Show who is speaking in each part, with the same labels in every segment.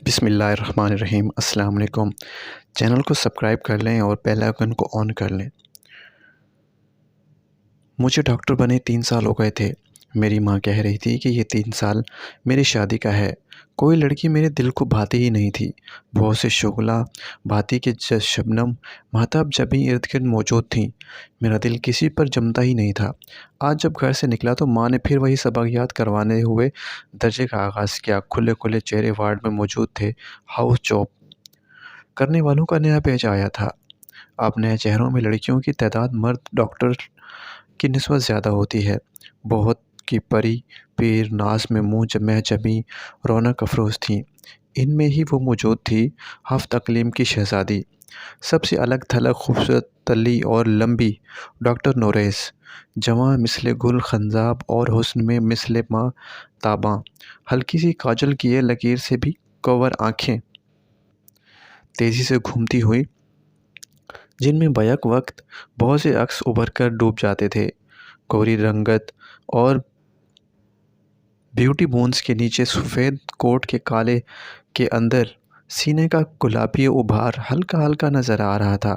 Speaker 1: बिस्मिल्लाहिर्रहमानिर्रहीम अस्सलाम वालेकुम। चैनल को सब्सक्राइब कर लें और बेल आइकन को ऑन कर लें। मुझे डॉक्टर बने 3 साल हो गए थे। मेरी माँ कह रही थी कि ये 3 साल मेरी शादी का है। कोई लड़की मेरे दिल को भाती ही नहीं थी। बहुत से शुगला भाती के शबनम महताब जब भी इर्द गिर्द मौजूद थीं। मेरा दिल किसी पर जमता ही नहीं था। आज जब घर से निकला तो माँ ने फिर वही सबक याद करवाने हुए दर्जे का आगाज़ किया। खुले खुले चेहरे वार्ड में मौजूद थे। हाउस जॉब करने वालों का नया बैच आया था। अब नए चेहरों में लड़कियों की तादाद मर्द डॉक्टर की निस्बत ज़्यादा होती है। बहुत की परी पीर नाज में मुँह जमे जमी रौनक अफरोज़ थीं। इनमें ही वो मौजूद थी हफ्त अकलीम की शहज़ादी, सबसे अलग थलग खूबसूरत तल्ली और लंबी डॉक्टर नोरेस, जवां मिसले गुल खंजाब और हुस्न में मिसले माँ ताबा, हल्की सी काजल किए लकीर से भी कवर आँखें तेज़ी से घूमती हुई, जिनमें बैक वक्त बहुत से अक्स उभर कर डूब जाते थे। कोरी रंगत और ब्यूटी बोन्स के नीचे सफ़ेद कोट के काले के अंदर सीने का गुलाबी उभार हल्का हल्का नज़र आ रहा था।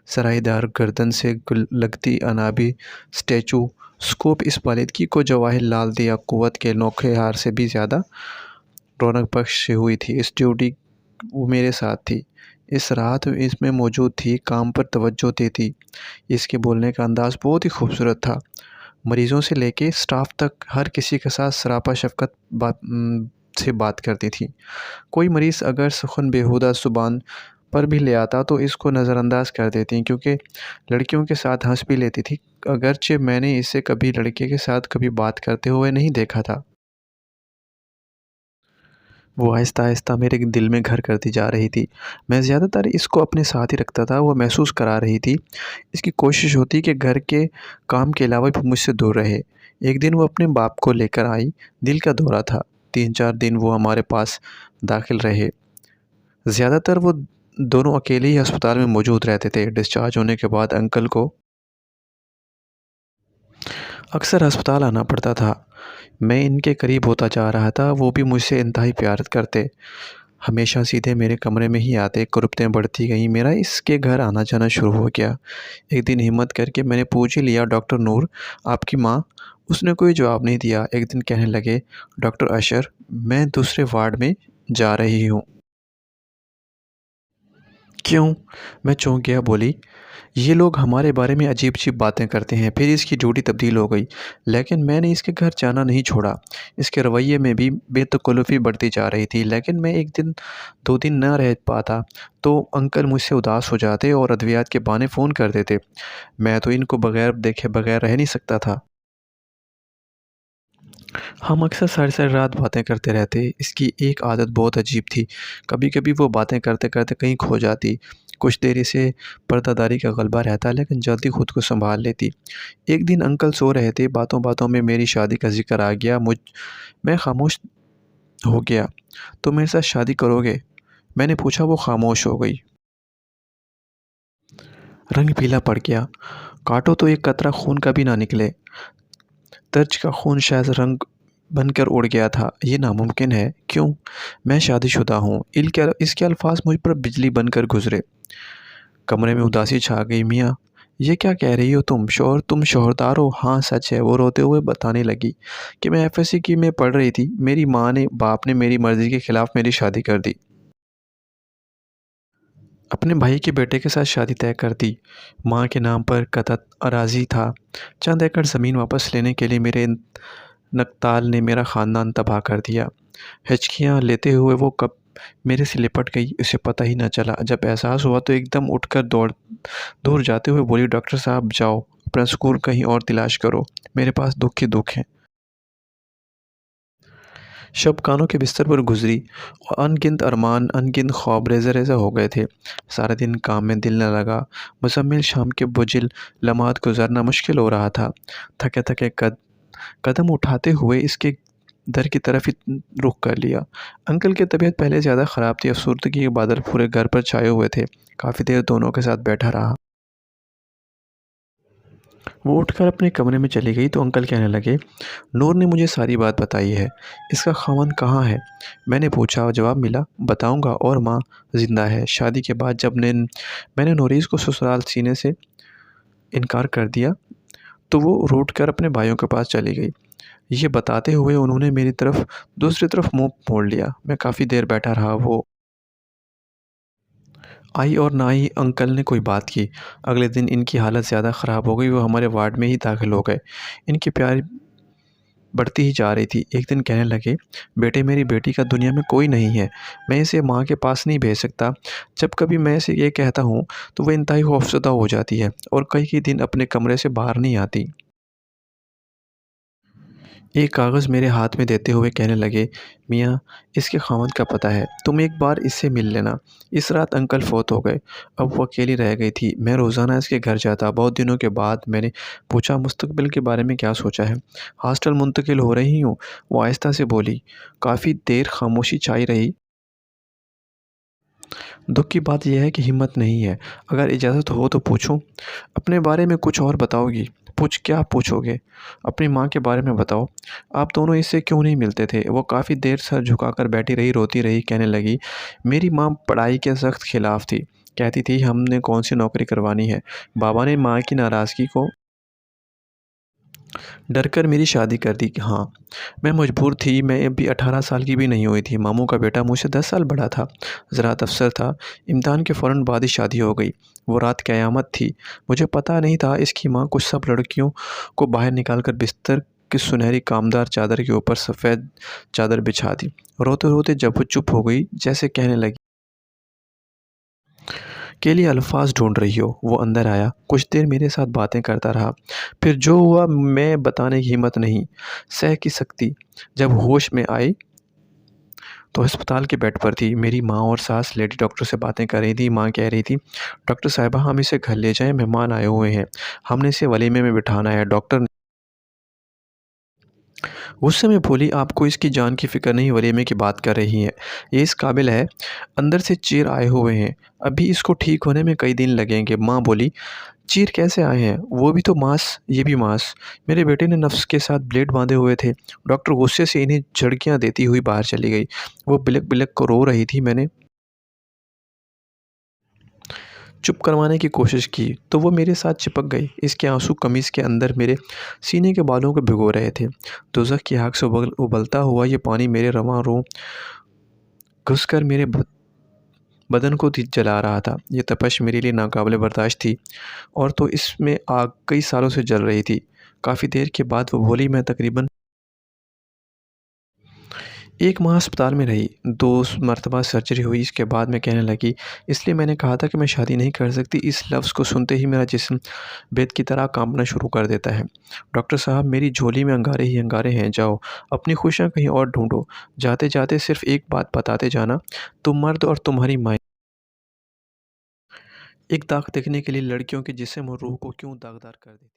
Speaker 1: सरायदार गर्दन से लगती अनाबी स्टैचू स्कोप इस बालिदगी को जवाहिर लाल दिया कुवत के नोखे हार से भी ज़्यादा रौनक बख्श हुई थी। इस ड्यूटी वो मेरे साथ थी। इस रात इसमें मौजूद थी, काम पर तवज्जो देती। इसके बोलने का अंदाज़ बहुत ही खूबसूरत था। मरीज़ों से लेके स्टाफ तक हर किसी के साथ सरापा शफ़क़त से बात करती थी। कोई मरीज़ अगर सुख़न बेहुदा ज़ुबान पर भी ले आता तो इसको नज़रअंदाज कर देती, क्योंकि लड़कियों के साथ हँस भी लेती थी। अगरचे मैंने इसे कभी लड़के के साथ कभी बात करते हुए नहीं देखा था। वो आहिस्ता-आहिस्ता मेरे दिल में घर करती जा रही थी। मैं ज़्यादातर इसको अपने साथ ही रखता था। वो महसूस करा रही थी, इसकी कोशिश होती कि घर के काम के अलावा भी मुझसे दूर रहे। एक दिन वो अपने बाप को लेकर आई। दिल का दौरा था। 3-4 दिन वो हमारे पास दाखिल रहे। ज़्यादातर वो दोनों अकेले ही अस्पताल में मौजूद रहते थे। डिस्चार्ज होने के बाद अंकल को अक्सर अस्पताल आना पड़ता था। मैं इनके करीब होता जा रहा था। वो भी मुझसे इंतहाई प्यार करते। हमेशा सीधे मेरे कमरे में ही आते। कुर्बतें बढ़ती गईं। मेरा इसके घर आना जाना शुरू हो गया। एक दिन हिम्मत करके मैंने पूछ ही लिया, डॉक्टर नूर आपकी माँ? उसने कोई जवाब नहीं दिया। एक दिन कहने लगे, डॉक्टर अशर मैं दूसरे वार्ड में जा रही हूँ। क्यों? मैं चौंक गया। बोली, ये लोग हमारे बारे में अजीब-अजीब बातें करते हैं। फिर इसकी ड्यूटी तब्दील हो गई, लेकिन मैंने इसके घर जाना नहीं छोड़ा। इसके रवैये में भी बेतकल्लुफ़ी बढ़ती जा रही थी। लेकिन मैं 1 दिन 2 दिन न रह पाता तो अंकल मुझसे उदास हो जाते और अद्वियात के बहाने फ़ोन कर देते। मैं तो इनको बगैर देखे बगैर रह नहीं सकता था। हम अक्सर सारी-सारी रात बातें करते रहते। इसकी एक आदत बहुत अजीब थी। कभी-कभी वो बातें करते-करते कहीं खो जाती। कुछ देर इसे पर्दादारी का गलबा रहता, लेकिन जल्दी खुद को सँभाल लेती। एक दिन अंकल सो रहे थे। बातों-बातों में मेरी शादी का ज़िक्र आ गया। मैं खामोश हो गया। तुम मेरे साथ शादी करोगे? मैंने पूछा। वो खामोश हो गई। रंग पीला पड़ गया। काटो तो एक कतरा खून का भी ना निकले। तर्ज का खून शायद रंग बनकर उड़ गया था। ये नामुमकिन है। क्यों? मैं शादीशुदा हूँ। इसके अल्फाज मुझ पर बिजली बनकर गुजरे। कमरे में उदासी छा गई। मियाँ, ये क्या कह रही हो तुम? तुम शौहरदार हो? हाँ सच है। वो रोते हुए बताने लगी कि मैं एफएससी की में पढ़ रही थी। मेरी माँ ने बाप ने मेरी मर्ज़ी के ख़िलाफ़ मेरी शादी कर दी। अपने भाई के बेटे के साथ शादी तय कर दी। माँ के नाम पर कतत अराज़ी था। चंद एकड़ ज़मीन वापस लेने के लिए मेरे नकताल ने मेरा ख़ानदान तबाह कर दिया। हिचकियाँ लेते हुए वो कब मेरे से लिपट गई, उसे पता ही न चला। जब एहसास हुआ तो एकदम उठकर दूर जाते हुए बोली, डॉक्टर साहब जाओ, अपना सुकून कहीं और तलाश करो। मेरे पास दुःख ही दुःख है। शब कानों के बिस्तर पर गुजरी और अनगिनत अरमान, अनगिनत ख्वाब रेज़ा-रेज़ा हो गए थे। सारा दिन काम में दिल न लगा। मुज़म्मिल शाम के बुझिल लम्हात गुज़ारना मुश्किल हो रहा था। थके-थके कदम उठाते हुए इसके दर की तरफ ही रुख कर लिया। अंकल की तबीयत पहले ज़्यादा ख़राब थी। अफ़सुर्दगी के बादल पूरे घर पर छाए हुए थे। काफ़ी देर दोनों के साथ बैठा रहा। वो उठकर अपने कमरे में चली गई तो अंकल कहने लगे, नूर ने मुझे सारी बात बताई है। इसका ख़ावंद कहाँ है? मैंने पूछा, जवाब मिला, बताऊँगा और माँ ज़िंदा है। शादी के बाद जब मैंने नूरीस को ससुराल सीने से इनकार कर दिया तो वो रूठ कर अपने भाइयों के पास चली गई। ये बताते हुए उन्होंने मेरी तरफ दूसरी तरफ मुँह मोड़ लिया। मैं काफ़ी देर बैठा रहा। वो आई और ना ही अंकल ने कोई बात की। अगले दिन इनकी हालत ज़्यादा ख़राब हो गई। वो हमारे वार्ड में ही दाखिल हो गए। इनकी प्यार बढ़ती ही जा रही थी। एक दिन कहने लगे, बेटे मेरी बेटी का दुनिया में कोई नहीं है। मैं इसे माँ के पास नहीं भेज सकता। जब कभी मैं इसे ये कहता हूँ तो वह इंतहाई खौफ़ज़दा हो जाती है और कई दिन अपने कमरे से बाहर नहीं आती। एक कागज़ मेरे हाथ में देते हुए कहने लगे, मियाँ इसके ख़ावंद का पता है, तुम एक बार इससे मिल लेना। इस रात अंकल फ़ौत हो गए। अब वो अकेली रह गई थी। मैं रोज़ाना इसके घर जाता। बहुत दिनों के बाद मैंने पूछा, मुस्तक़बिल के बारे में क्या सोचा है? हॉस्टल मुंतकिल हो रही हूँ। वो आहिस्ता से बोली। काफ़ी देर ख़ामोशी छाई रही। दुःख की बात यह है कि हिम्मत नहीं है। अगर इजाज़त हो तो पूछूँ? अपने बारे में कुछ और बताओगी? क्या पूछोगे? अपनी माँ के बारे में बताओ। आप दोनों इससे क्यों नहीं मिलते थे? वो काफ़ी देर सर झुकाकर बैठी रही, रोती रही, कहने लगी, मेरी माँ पढ़ाई के सख्त खिलाफ़ थी। कहती थी हमने कौन-सी नौकरी करवानी है। बाबा ने माँ की नाराज़गी को डर कर मेरी शादी कर दी। हाँ, मैं मजबूर थी। मैं अभी 18 साल की भी नहीं हुई थी। मामू का बेटा मुझसे 10 साल बड़ा था। ज़राअत अफ़सर था। इम्तिहान के फ़ौरन बाद ही शादी हो गई। वो रात क़यामत थी। मुझे पता नहीं था इसकी माँ कुछ सब लड़कियों को बाहर निकाल कर बिस्तर की सुनहरी कामदार चादर के ऊपर सफ़ेद चादर बिछा दी। रोते-रोते जब वो चुप हो गई, जैसे कहने लगी, के लिए अल्फाज ढूंढ रही हो। वो अंदर आया, कुछ देर मेरे साथ बातें करता रहा। फिर जो हुआ मैं बताने की हिम्मत नहीं सह की सकती। जब होश में आई तो अस्पताल के बेड पर थी। मेरी माँ और सास लेडी डॉक्टर से बातें कर रही थी। माँ कह रही थी, डॉक्टर साहिबा हम इसे घर ले जाएं, मेहमान आए हुए हैं। हमने इसे वलीमे में बिठाना है। डॉक्टर गुस्से में बोली, आपको इसकी जान की फ़िक्र नहीं, वलीमे की बात कर रही हैं। ये इस काबिल है। अंदर से चीर आए हुए हैं। अभी इसको ठीक होने में कई दिन लगेंगे। माँ बोली, चीर कैसे आए हैं? वो भी तो मांस, ये भी मांस। मेरे बेटे ने नफ्स के साथ ब्लेड बांधे हुए थे। डॉक्टर गुस्से से इन्हें झड़कियाँ देती हुई बाहर चली गई। वो बिलक-बिलक को रो रही थी। मैंने चुप करवाने की कोशिश की तो वो मेरे साथ चिपक गई। इसके आंसू कमीज़ के अंदर मेरे सीने के बालों को भिगो रहे थे। दोज़ख की आग से उबलता हुआ ये पानी मेरे रवां रो घुसकर मेरे बदन को जला रहा था। ये तपश मेरे लिए नाकाबिले बर्दाश्त थी और तो इसमें आग कई सालों से जल रही थी। काफ़ी देर के बाद वो बोली, मैं तकरीबन 1 माह अस्पताल में रही। 2 मरतबा सर्जरी हुई। इसके बाद मैं कहने लगी, इसलिए मैंने कहा था कि मैं शादी नहीं कर सकती। इस लफ्ज़ को सुनते ही मेरा जिस्म बेत की तरह काँपना शुरू कर देता है। डॉक्टर साहब मेरी झोली में अंगारे ही अंगारे हैं। जाओ अपनी खुशियाँ कहीं और ढूँढो। जाते-जाते सिर्फ़ एक बात बताते जाना, तुम मर्द और तुम्हारी माँ एक दाग देखने के लिए लड़कियों के जिस्म और रूह को क्यों दागदार कर देती।